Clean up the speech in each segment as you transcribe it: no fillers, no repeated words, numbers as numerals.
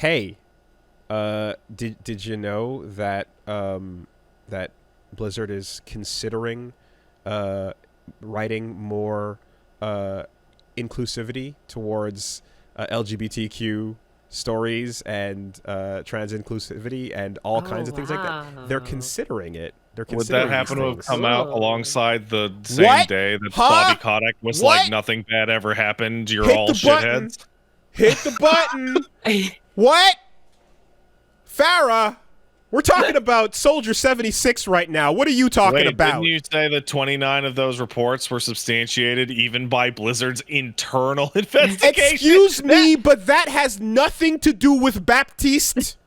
hey, did you know that that Blizzard is considering writing more inclusivity towards LGBTQ stories and trans inclusivity and all Oh, kinds of things like that. They're wow. considering it. They're Would that considering these happen to have things. come out Cool. alongside the same What? day that Huh? Bobby Kotick was like, What? nothing bad ever happened, you're Hit all the button. shitheads? Hit the button. What? Farah, we're talking about Soldier 76 right now. What are you talking Wait, about? didn't you say that 29 of those reports were substantiated even by Blizzard's internal investigation? Excuse me, but that has nothing to do with Baptiste.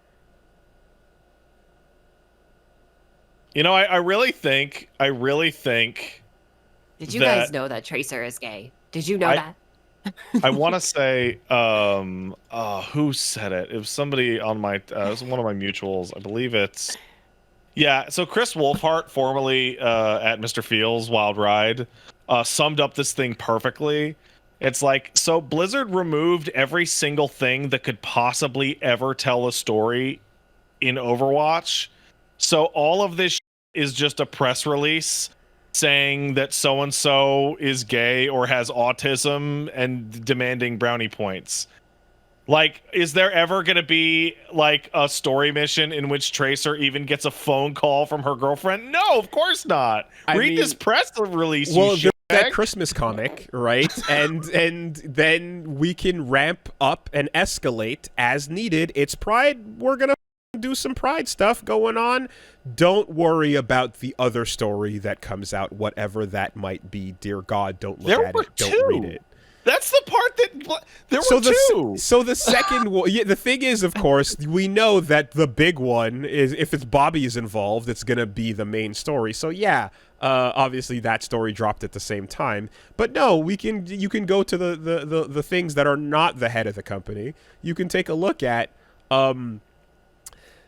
You know, I really think Did you that- guys know that Tracer is gay? Did you know that? I want to say, who said it? It was somebody on my, it was one of my mutuals. I believe it's, yeah. So Chris Wolfhart, formerly at Mr. Fields Wild Ride, summed up this thing perfectly. It's like, so Blizzard removed every single thing that could possibly ever tell a story in Overwatch. So all of this is just a press release saying that so-and-so is gay or has autism and demanding brownie points. Like, is there ever going to be, like, a story mission in which Tracer even gets a phone call from her girlfriend? No, of course not. Read this press release, well, you there's that shitbag. Christmas comic, right? and then we can ramp up and escalate as needed. It's Pride. We're going to do some Pride stuff going on. Don't worry about the other story that comes out, whatever that might be. Dear God, don't look There at were it. Don't two. read it. That's the part that there were two. So the second one, yeah, the thing is, of course, we know that the big one is if it's Bobby's involved, it's gonna be the main story. So yeah, obviously that story dropped at the same time. But no, you can go to the things that are not the head of the company. You can take a look at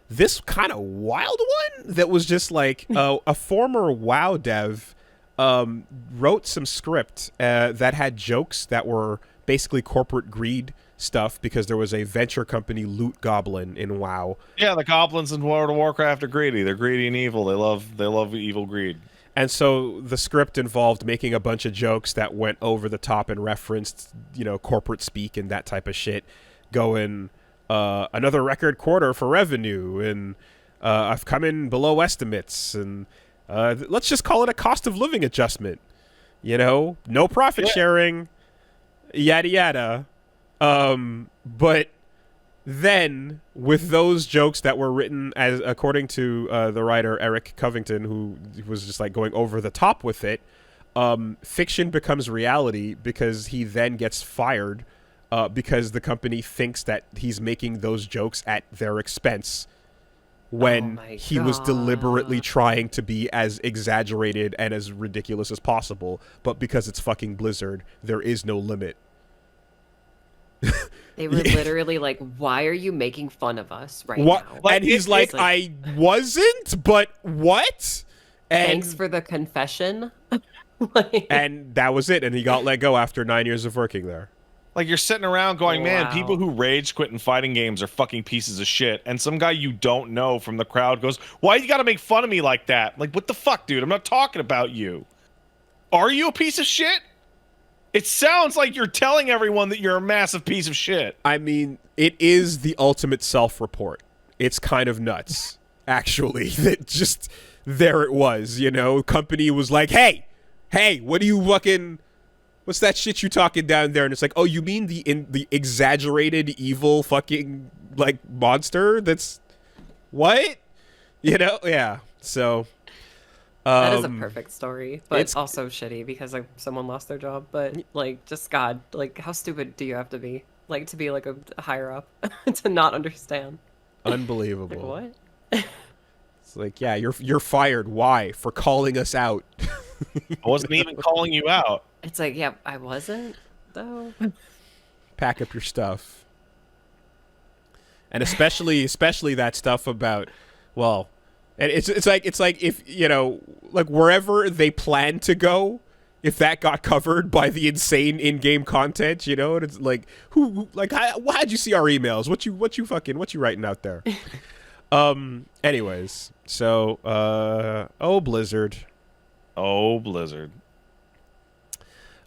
this kind of wild one that was just like a former WoW dev wrote some script that had jokes that were basically corporate greed stuff because there was a venture company loot goblin in WoW. Yeah, the goblins in World of Warcraft are greedy. They're greedy and evil. They love evil greed. And so the script involved making a bunch of jokes that went over the top and referenced, corporate speak and that type of shit, going another record quarter for revenue, and I've come in below estimates, and let's just call it a cost of living adjustment. No profit sharing, yada yada. But then with those jokes that were written as according to the writer Eric Covington, who was just like going over the top with it, fiction becomes reality because he then gets fired. Because the company thinks that he's making those jokes at their expense when he was deliberately trying to be as exaggerated and as ridiculous as possible. But because it's fucking Blizzard, there is no limit. They were literally like, why are you making fun of us right now? And he's like, I wasn't, but what? And thanks for the confession. And that was it. And he got let go after 9 years of working there. Like, you're sitting around going, man, Wow. people who rage quit in fighting games are fucking pieces of shit. And some guy you don't know from the crowd goes, why you gotta make fun of me like that? Like, what the fuck, dude? I'm not talking about you. Are you a piece of shit? It sounds like you're telling everyone that you're a massive piece of shit. I mean, it is the ultimate self-report. It's kind of nuts, actually. That just, there it was, Company was like, hey, what do you fucking... What's that shit you talking down there? And it's like, oh, you mean the exaggerated evil fucking like monster? That's what? Yeah. So that is a perfect story, but it's also shitty because like someone lost their job. But like, just God, like, how stupid do you have to be, like, to be like a higher up to not understand? Unbelievable. Like, what? It's like, yeah, you're fired. Why? For calling us out. I wasn't even calling you out. It's like, yeah, I wasn't, though. Pack up your stuff. And especially that stuff about, well, and it's like if, like wherever they plan to go, if that got covered by the insane in-game content, and it's like, how'd you see our emails? What you writing out there? Anyways, so, Blizzard. Oh, Blizzard.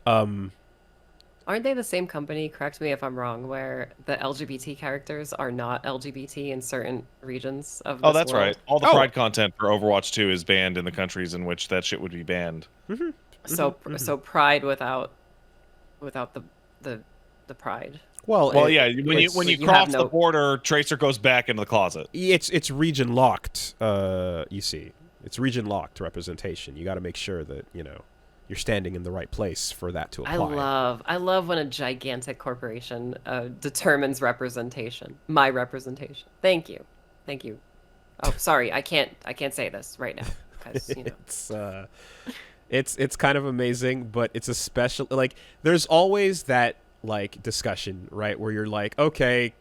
Aren't they the same company, correct me if I'm wrong, where the LGBT characters are not LGBT in certain regions of this Oh, that's world? right. All the Pride content for Overwatch 2 is banned in the countries in which that shit would be banned. Mm-hmm. So Pride without the Pride. Well, yeah. When you cross the border, Tracer goes back into the closet. It's region locked. You see, it's region locked representation. You got to make sure that you're standing in the right place for that to apply. I love when a gigantic corporation determines representation. My representation. Thank you. Oh, sorry, I can't say this right now because It's kind of amazing, but it's a special, there's always that discussion, right, where you're like, okay,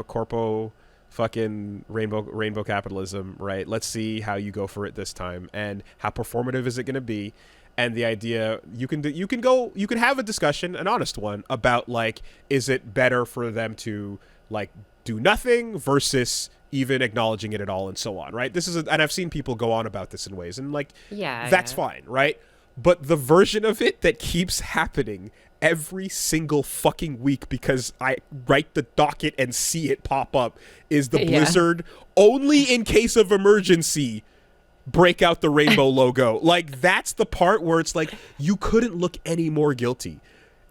corpo fucking rainbow capitalism, right? Let's see how you go for it this time, and how performative is it going to be? And the idea, you can have a discussion, an honest one, about is it better for them to do nothing versus even acknowledging it at all, and so on, right? And I've seen people go on about this in ways, and that's fine, right? But the version of it that keeps happening every single fucking week, because I write the docket and see it pop up, is the Blizzard only in case of emergency break out the rainbow logo. That's the part where it's you couldn't look any more guilty,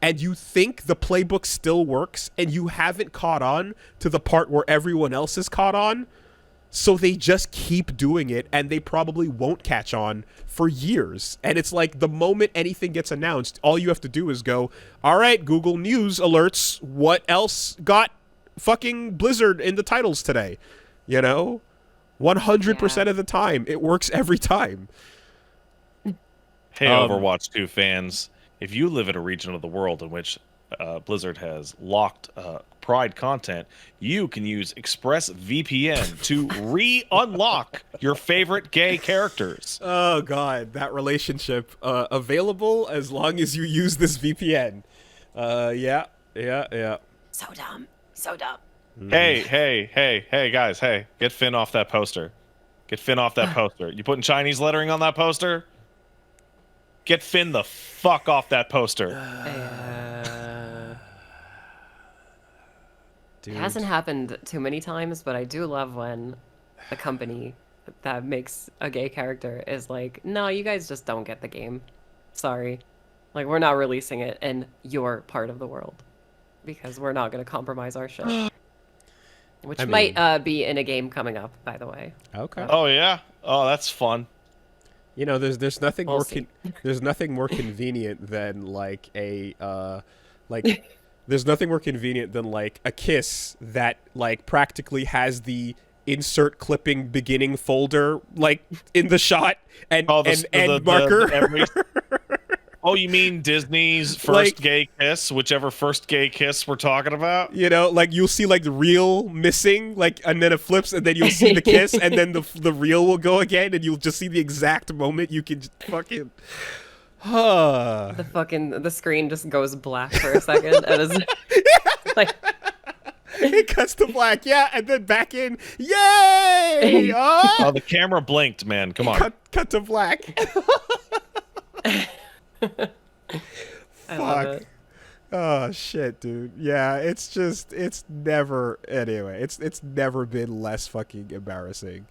and you think the playbook still works, and you haven't caught on to the part where everyone else is caught on, so they just keep doing it, and they probably won't catch on for years. And it's the moment anything gets announced, all you have to do is go, all right, Google News alerts, what else got fucking Blizzard in the titles today? 100% of the time, it works every time. Hey, Overwatch 2 fans, if you live in a region of the world in which Blizzard has locked Pride content, you can use ExpressVPN to re-unlock your favorite gay characters. Oh, God, that relationship available as long as you use this VPN. Yeah. So dumb. Hey, guys, hey, get Finn off that poster. You putting Chinese lettering on that poster? Get Finn the fuck off that poster. It hasn't happened too many times, but I do love when a company that makes a gay character is no, you guys just don't get the game. Sorry. We're not releasing it in your part of the world because we're not going to compromise our shit. Which might be in a game coming up, by the way. Okay. Oh, yeah? Oh, that's fun. There's nothing there's nothing more convenient than there's nothing more convenient than a kiss that practically has the insert clipping beginning folder in the shot and marker. Oh, you mean Disney's first gay kiss, whichever first gay kiss we're talking about? You'll see the reel missing, and then it flips, and then you'll see the kiss, and then the reel will go again, and you'll just see the exact moment you can fucking. The screen just goes black for a second. And it's it cuts to black, and then back in. Yay! Oh, the camera blinked, man. Come on. Cut to black. I love it. Oh shit, dude. Yeah, it's never been less fucking embarrassing.